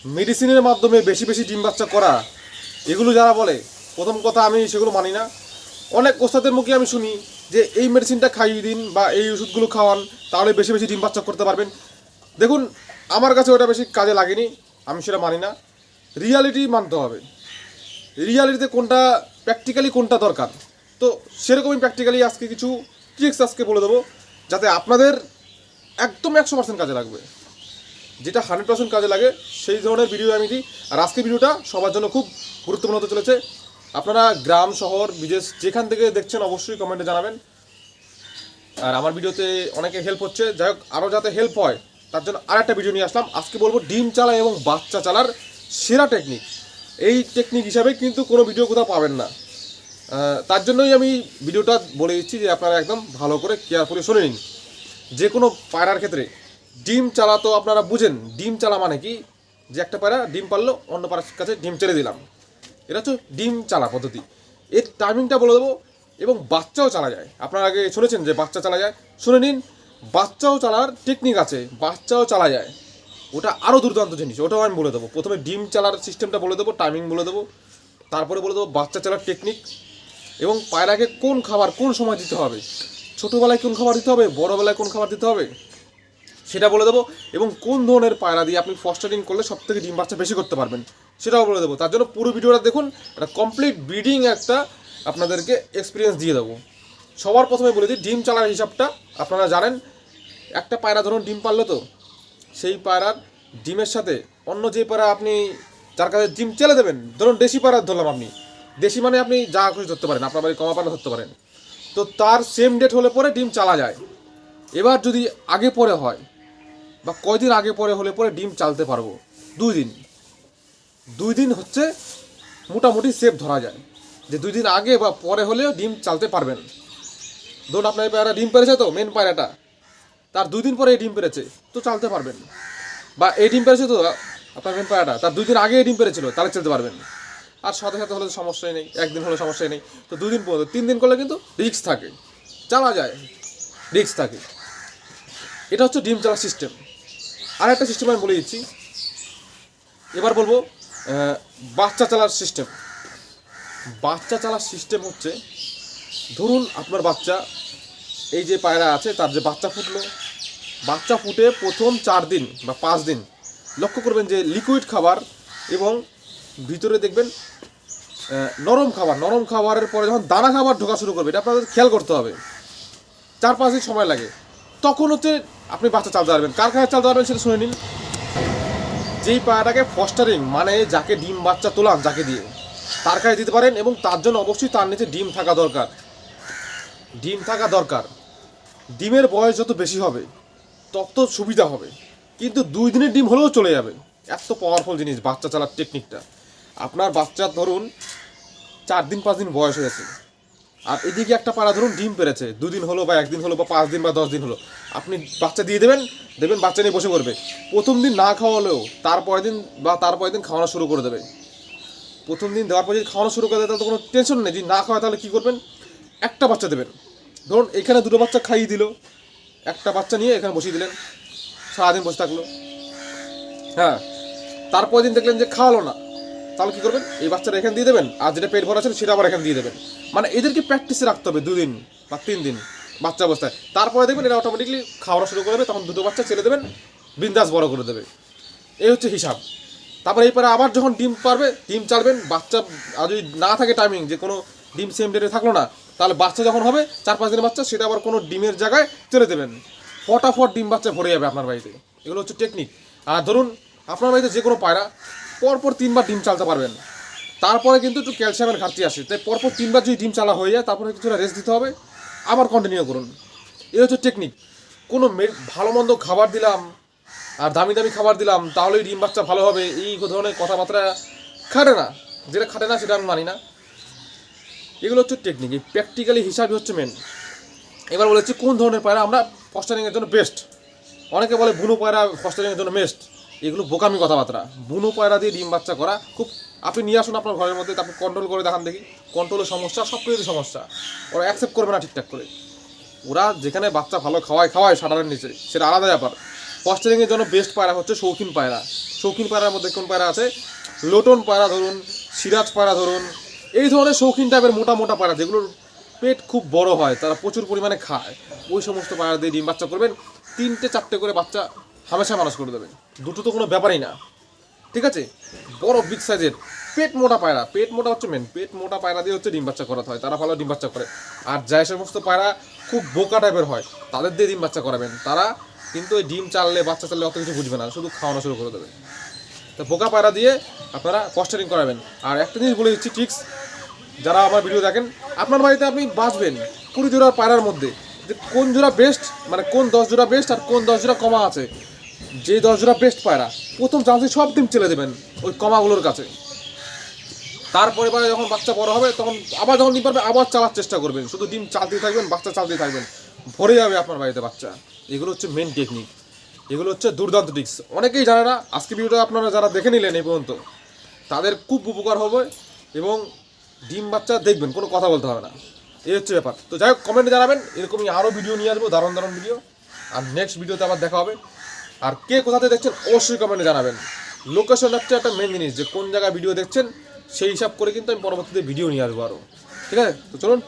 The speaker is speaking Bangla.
মেডিসিনের মাধ্যমে বেশি বেশি ডিম বাচ্চা করা, এগুলো যারা বলে, প্রথম কথা আমি সেগুলো মানি না। অনেক ওস্তাদের মুখে আমি শুনি যে এই মেডিসিনটা খাইয়ে দিন বা এই ওষুধগুলো খাওয়ান, তাহলে বেশি বেশি ডিম বাচ্চা করতে পারবেন। দেখুন, আমার কাছে ওটা বেশি কাজে লাগেনি, আমি সেটা মানি না। রিয়ালিটি মানতে হবে, রিয়ালিটিতে কোনটা প্র্যাকটিক্যালি কোনটা দরকার। তো সেরকমই প্র্যাকটিক্যালি আজকে কিছু ট্রিক্স আজকে বলে দেবো, যাতে আপনাদের একদম 100% কাজে লাগবে, যেটা 100% কাজে লাগে সেই ধরনের ভিডিও আমি দিই। আর আজকে ভিডিওটা সবার জন্য খুব গুরুত্বপূর্ণ হতে চলেছে। আপনারা গ্রাম শহর বিদেশ যেখান থেকে দেখছেন অবশ্যই কমেন্টে জানাবেন। আর আমার ভিডিওতে অনেকে হেল্প হচ্ছে, যাই হোক আরও যাতে হেল্প হয় তার জন্য আরেকটা ভিডিও নিয়ে আসলাম। আজকে বলবো ডিম চালা এবং বাচ্চা চালার সেরা টেকনিক। এই টেকনিক হিসাবে কিন্তু কোনো ভিডিও কোথাও পাবেন না, তার জন্যই আমি ভিডিওটা বলে দিচ্ছি যে আপনারা একদম ভালো করে কেয়ারফুলি শুনে নিন। যে কোনো পায়রার ক্ষেত্রে ডিম চালা তো আপনারা বুঝেন, ডিম চালা মানে কি, যে একটা পায়রা ডিম পারলো অন্য পায়রার কাছে ডিম ছেড়ে দিলাম, এটা হচ্ছে ডিম চালা পদ্ধতি। এর টাইমিংটা বলে দেবো, এবং বাচ্চাও চালা যায়। আপনারা আগে শুনেছেন যে বাচ্চা চালা যায়, শুনে নিন বাচ্চাও চালার টেকনিক আছে, বাচ্চাও চালা যায়। ওটা আরও দুর্দান্ত জিনিস, ওটাও আমি বলে দেবো। প্রথমে ডিম চালার সিস্টেমটা বলে দেবো, টাইমিং বলে দেবো, তারপরে বলে দেবো বাচ্চা চালার টেকনিক, এবং পায়রাকে কোন খাবার কোন সময় দিতে হবে, ছোটোবেলায় কোন খাবার দিতে হবে, বড়োবেলায় কোন খাবার দিতে হবে সেটা বলে দেবো, এবং কোন ধরনের পায়রা দিয়ে আপনি ফস্টারিং করলে সব থেকে ডিম বাচ্চা বেশি করতে পারবেন সেটাও বলে দেবো। তার জন্য পুরো ভিডিওটা দেখুন, একটা কমপ্লিট ব্রিডিং একটা আপনাদেরকে এক্সপিরিয়েন্স দিয়ে দেবো। সবার প্রথমে বলে দিই ডিম চালার হিসাবটা। আপনারা জানেন, একটা পায়রা ধরুন ডিম পারলো, তো সেই পায়রার ডিমের সাথে অন্য যে পায়রা আপনি যার কাছে ডিম চেলে দেবেন, ধরুন দেশি পায়রা ধরলাম, আপনি দেশি মানে আপনি যা খুশি ধরতে পারেন, আপনার বাড়ি কমা পায়রা ধরতে পারেন, তো তার সেম ডেট হলে পরে ডিম চালা যায়। এবার যদি আগে পরে হয় বা কয়দিন আগে পরে হলে পরে ডিম চালতে পারবো, 2 দিন হচ্ছে মোটামুটি সেফ ধরা যায়, যে 2 দিন আগে বা পরে হলেও ডিম চালতে পারবেন। ধরুন আপনার এই পায়রা ডিম পেরেছে, তো মেন পায়রাটা তার 2 দিন পরে এই ডিম পেরেছে, তো চালতে পারবেন। বা এই ডিম পেরেছে, তো আপনার মেন পায়রাটা তার 2 দিন আগে এই ডিম পেরেছিল, তাহলে চলতে পারবেন। আর সাথে সাথে হলে তো সমস্যাই নেই, একদিন হলে সমস্যাই নেই। তো 2 দিন পর্যন্ত 3 দিন করলে কিন্তু রিস্ক থাকে, চালা যায়, রিস্ক থাকে। এটা হচ্ছে ডিম চালার সিস্টেম। আর একটা সিস্টেম আমি বলে দিচ্ছি, এবার বলবো বাচ্চা চালার সিস্টেম। বাচ্চা চালার সিস্টেম হচ্ছে, ধরুন আপনার বাচ্চা, এই যে পায়রা আছে তার যে বাচ্চা ফুটলো, বাচ্চা ফুটে প্রথম 4 দিন বা 5 দিন লক্ষ্য করবেন যে লিকুইড খাবার এবং ভিতরে দেখবেন নরম খাবার, নরম খাবারের পরে যখন দানা খাবার ঢোকা শুরু করবে, এটা আপনাদের খেয়াল করতে হবে। 4-5 দিন সময় লাগে, তখন হচ্ছে আপনি বাচ্চা চালতে পারবেন। কার কাছে চালতে পারবেন সেটা শুনে নিন। যেই পায়রাটাকে ফস্টারিং মানে যাকে ডিম বাচ্চা তোলান যাকে দিয়ে, তার কাছে দিতে পারেন, এবং তার জন্য অবশ্যই তার নিচে ডিম থাকা দরকার, ডিম থাকা দরকার। ডিমের বয়স যত বেশি হবে তত সুবিধা হবে, কিন্তু 2 দিনের ডিম হলেও চলে যাবে। এত পাওয়ারফুল জিনিস বাচ্চা চালার টেকনিকটা। আপনার বাচ্চা ধরুন 4 দিন 5 দিন বয়স হয়েছে, আর এদিকে একটা পায়রা ধরুন ডিম পেরেছে 2 দিন হলো বা 1 দিন হলো বা 5 দিন বা 10 দিন হলো, আপনি বাচ্চা দিয়ে দেবেন, দেখবেন বাচ্চা নিয়ে বসে করবে। প্রথম দিন না খাওয়ালেও তারপরের দিন বা তারপরের দিন খাওয়ানো শুরু করে দেবে। প্রথম দিন দেওয়ার পর যদি খাওয়ানো শুরু করে দেয় তাহলে তো কোনো টেনশন নেই। যদি না খাওয়ায় তাহলে কী করবেন, একটা বাচ্চা দেবেন। ধরুন এখানে 2টো বাচ্চা খাইয়ে দিল, একটা বাচ্চা নিয়ে এখানে বসিয়ে দিলেন, সারাদিন বসে থাকলো। হ্যাঁ, তারপরের দিন দেখলেন যে খাওয়ালো না, তাহলে কী করবেন, এই বাচ্চাটা এখানে দিয়ে দেবেন, আর যেটা পেট ভরা ছিল সেটা আবার এখানে দিয়ে দেবেন। মানে এদেরকে প্র্যাকটিসে রাখতে হবে 2 দিন বা 3 দিন বাচ্চা অবস্থায়। তারপরে দেখবেন এরা অটোমেটিকলি খাওয়া শুরু করে দেবে, তখন 2টো বাচ্চা ছেড়ে দেবেন, বিন্দাস বড় করে দেবে। এই হচ্ছে হিসাব। তারপরে এই পরে আবার যখন ডিম পারবে ডিম চালবেন, বাচ্চা আর যদি না থাকে টাইমিং যে কোনো ডিম সেম ডেটে থাকলো না, তাহলে বাচ্চা যখন হবে 4-5 দিনের বাচ্চা, সেটা আবার কোনো ডিমের জায়গায় ছেড়ে দেবেন, ফটাফট ডিম বাচ্চা ভরে যাবে আপনার বাড়িতে। এগুলো হচ্ছে টেকনিক। আর ধরুন আপনার বাড়িতে যে কোনো পায়রা পরপর 3 বার ডিম চালতে পারবেন, তারপরে কিন্তু একটু ক্যালসিয়ামের ঘাটতি আসে, তাই পরপর 3 বার যদি ডিম চালা হয়ে যায় তারপরে কিছুটা রেস্ট দিতে হবে, আবার কন্টিনিউ করুন। এই হচ্ছে টেকনিক। কোনো ভালো মন্দ খাবার দিলাম আর দামি দামি খাবার দিলাম তাহলেই ডিম বাচ্চা ভালো হবে, এই ধরনের কথাবার্তা খাটে না। যেটা খাটে না সেটা আমি মানি না। এগুলো হচ্ছে টেকনিক, এই প্র্যাকটিক্যালি হিসাবই হচ্ছে মেন। এবার বলেছি কোন ধরনের পায়রা আমরা ফস্টারিংয়ের জন্য বেস্ট। অনেকে বলে বুনো পায়রা ফস্টারিংয়ের জন্য বেস্ট, এগুলো বোকামি কথাবার্তা। বুনো পায়রা দিয়ে ডিম বাচ্চা করা খুব, আপনি নিয়ে আসুন আপনার ঘরের মধ্যে, তারপর কন্ট্রোল করে দেখান দেখি। কন্ট্রোলের সমস্যা, সব কিছুরই সমস্যা, ওরা অ্যাকসেপ্ট করবে না ঠিকঠাক করে। ওরা যেখানে বাচ্চা ভালো খাওয়ায় সাঁটারের নিচে, সেটা আলাদা ব্যাপার, ফস্টারিংয়ের জন্য বেস্ট পায়রা হচ্ছে শৌখিন পায়রা। শৌখিন পায়রার মধ্যে কোন পায়রা আছে? লোটন পায়রা ধরুন, সিরাজ পায়রা ধরুন, এই ধরনের শৌখিন টাইপের মোটা মোটা পায়রা যেগুলোর পেট খুব বড় হয়, তারা প্রচুর পরিমাণে খায়, ওই সমস্ত পায়রা দিয়ে ডিম বাচ্চা করবেন। 3-4টে করে বাচ্চা হামেশা মানুষ করে দেবেন, দুটো তো কোনো ব্যাপারই না, ঠিক আছে? বড় বিগ সাইজের পেট মোটা পায়রা, পেট মোটা হচ্ছে মেন, পেট মোটা পায়রা দিয়ে হচ্ছে ডিম বাচ্চা করাতে হয়, তারা ভালো ডিম বাচ্চা করে। আর যে সমস্ত পায়রা খুব বোকা টাইপের হয় তাদের দিয়ে ডিম বাচ্চা করাবেন, তারা কিন্তু ওই ডিম চাললে বাচ্চা চাললে অত কিছু বুঝবে না, শুধু খাওয়ানো শুরু করে দেবে। তো বোকা পায়রা দিয়ে আপনারা ফস্টারিং করাবেন। আর একটা জিনিস বলে দিচ্ছি ট্রিক্স, যারা আমার ভিডিও দেখেন, আপনার বাড়িতে আপনি বাঁচবেন 20 জোড়ার পায়রার মধ্যে যে কোন জোড়া বেস্ট, মানে কোন 10 জোড়া বেস্ট আর কোন 10 জোড়া কমা আছে। যে 10 জোড়া বেস্ট পায়রা প্রথম চান্সে সব ডিম চেলে দেবেন ওই কমাগুলোর কাছে। তারপরে যখন বাচ্চা বড় হবে তখন আবার যখন ডিম পারবে আবার চালার চেষ্টা করবেন, শুধু ডিম চালতেই থাকবেন, বাচ্চা চালতেই থাকবেন, ভরে যাবে আপনার বাড়িতে বাচ্চা। এগুলো হচ্ছে মেন টেকনিক, এগুলো হচ্ছে দুর্দান্ত টিক্স। অনেকেই জানে না, আজকে ভিডিওটা আপনারা যারা দেখে নিলেন এই পর্যন্ত তাদের খুব উপকার হবে এবং ডিম বাচ্চা দেখবেন, কোনো কথা বলতে হবে না, এই হচ্ছে ব্যাপার। তো যাই হোক, কমেন্টে জানাবেন, এরকমই আরও ভিডিও নিয়ে আসবো, দারুণ দারুণ ভিডিও। আর নেক্সট ভিডিওতে আবার দেখা হবে। আর কে কোথাতে দেখছেন অবশ্যই কমেন্টে জানাবেন। লোকেশন হচ্ছে একটা মেন জিনিস, যে কোন জায়গায় ভিডিও দেখছেন সেই হিসাব করে কিন্তু আমি পরবর্তীতে ভিডিও নিয়ে আসবো আরও, ঠিক আছে? তো চলুন।